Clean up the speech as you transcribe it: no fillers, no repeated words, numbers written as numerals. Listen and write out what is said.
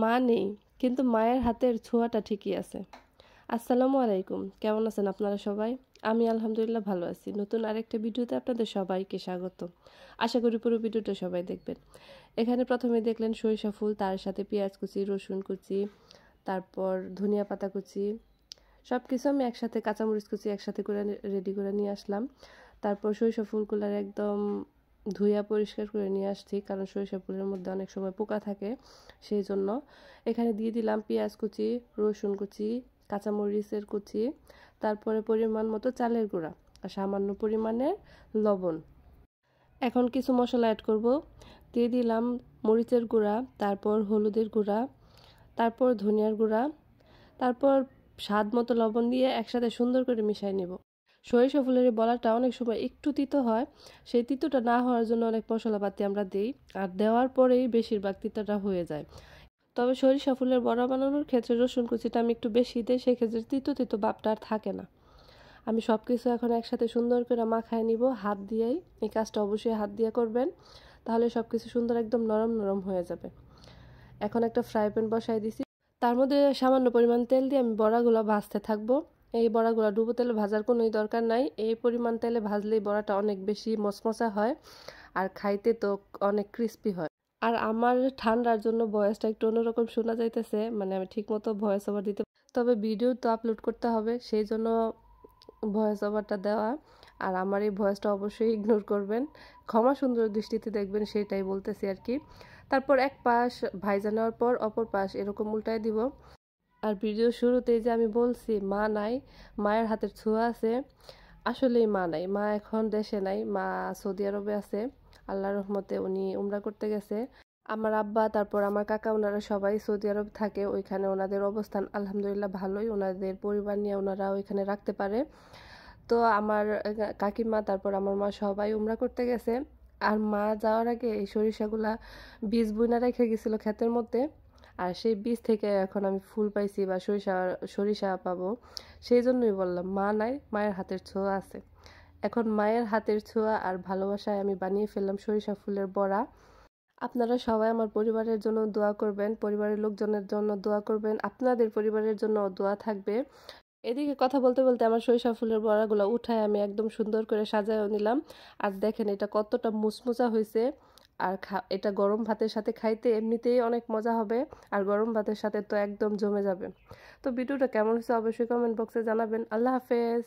মা নেই, কিন্তু মায়ের হাতের ছোঁয়াটা ঠিকই আছে। আসসালামু আলাইকুম, কেমন আছেন আপনারা সবাই? আমি আলহামদুলিল্লাহ ভালো আছি। নতুন আরেকটা ভিডিওতে আপনাদের সবাইকে স্বাগত। আশা করি পুরো ভিডিওটা সবাই দেখবেন। এখানে প্রথমে দেখলেন সরিষা ফুল, তার সাথে পেঁয়াজ কুচি, রসুন কুচি, তারপর ধনিয়া পাতা কুচি, সব কিছু আমি একসাথে, কাঁচামরিচ কুচি একসাথে করে রেডি করে নিয়ে আসলাম। তারপর সরিষা ফুলগুলার একদম ধুইয়া পরিষ্কার করে নিয়ে আসছি, কারণ সরিষা ফুলের মধ্যে অনেক সময় পোকা থাকে, সেই জন্য। এখানে দিয়ে দিলাম পেঁয়াজ কুচি, রসুন কুচি, কাঁচামরিচের কুচি, তারপরে পরিমাণ মতো চালের গুঁড়া আর সামান্য পরিমাণে লবণ। এখন কিছু মশলা অ্যাড করব। দিয়ে দিলাম মরিচের গুঁড়া, তারপর হলুদের গুঁড়া, তারপর ধনিয়ার গুঁড়া, তারপর স্বাদ মতো লবণ দিয়ে একসাথে সুন্দর করে মিশিয়ে নেব। সরিষা ফুলের এই বড়াটা অনেক সময় একটু তিতো হয়, সেই তিতোটা না হওয়ার জন্য অনেক মশলাপাতি আমরা দিই, আর দেওয়ার পরেই বেশিরভাগ তিতোটা হয়ে যায়। তবে সরিষা ফুলের বড়া বানানোর ক্ষেত্রে রসুন কুচিটা আমি একটু বেশি দিই, সেক্ষেত্রে তিতো তিতো ভাবটা আর থাকে না। আমি সব কিছু এখন একসাথে সুন্দর করে মাখায় নিব হাত দিয়েই। এই কাজটা অবশ্যই হাত দিয়ে করবেন, তাহলে সব কিছু সুন্দর একদম নরম নরম হয়ে যাবে। এখন একটা ফ্রাই প্যান বসাই দিছি, তার মধ্যে সামান্য পরিমাণ তেল দিয়ে আমি বড়াগুলো ভাজতে থাকবো। এই বড়াগুলো ডুবো তেলে ভাজার কোনোই দরকার নাই, এই পরিমাণ তেলে ভাজলেই বড়াটা অনেক বেশি মচমচা হয় আর খাইতে তো অনেক ক্রিস্পি হয়। আর আমার ঠান্ডার জন্য ভয়েসটা একটু অন্যরকম শোনা যাইতেছে, মানে আমি ঠিক মতো ভয়েস ওভার দিতে, তবে ভিডিও তো আপলোড করতে হবে, সেই জন্য ভয়েস ওভারটা দেওয়া। আর আমার এই ভয়েসটা অবশ্যই ইগনোর করবেন, ক্ষমা সুন্দর দৃষ্টিতে দেখবেন, সেটাই বলতেছি আর কি। তারপর এক পাশ ভাইজা নেওয়ার পর অপর পাশ এরকম উল্টায় দিব। আর ভিডিও শুরুতেই যে আমি বলছি মা নাই, মায়ের হাতের ছোঁয়া আছে, আসলেই মা নাই। মা এখন দেশে নাই, মা সৌদি আরবে আছে। আল্লাহর রহমতে উনি উমরা করতে গেছে। আমার আব্বা, তারপর আমার কাকা, ওনারা সবাই সৌদি আরব থাকে। ওইখানে ওনাদের অবস্থান আলহামদুলিল্লাহ ভালোই, ওনাদের পরিবার নিয়ে ওনারা ওইখানে রাখতে পারে। তো আমার কাকিমা, তারপর আমার মা সবাই উমরা করতে গেছে। আর মা যাওয়ার আগে এই সরিষাগুলা বীজ বুনা রেখে গেছিল ক্ষেতের মধ্যে, আর সেই বীজ থেকে এখন আমি ফুল পাইছি বা সরিষা পাবো। সেই জন্যই বললাম মা নাই, মায়ের হাতের ছোঁয়া আছে। এখন মায়ের হাতের ছোঁয়া আর ভালোবাসায় আমি বানিয়ে ফেললাম সরিষা ফুলের বড়া। আপনারা সবাই আমার পরিবারের জন্য দোয়া করবেন, পরিবারের লোকজনের জন্য দোয়া করবেন, আপনাদের পরিবারের জন্য দোয়া থাকবে। এদিকে কথা বলতে বলতে আমার সরিষা ফুলের বড়াগুলো উঠায় আমি একদম সুন্দর করে সাজায়ও নিলাম। আর দেখেন এটা কতটা মুচমুচা হয়েছে। আর এটা গরম ভাতের সাথে খাইতে এমনিতেই অনেক মজা হবে, আর গরম ভাতের সাথে তো একদম জমে যাবে। তো ভিডিওটা কেমন হয়েছে অবশ্যই কমেন্ট বক্সে জানাবেন। আল্লাহ হাফেজ।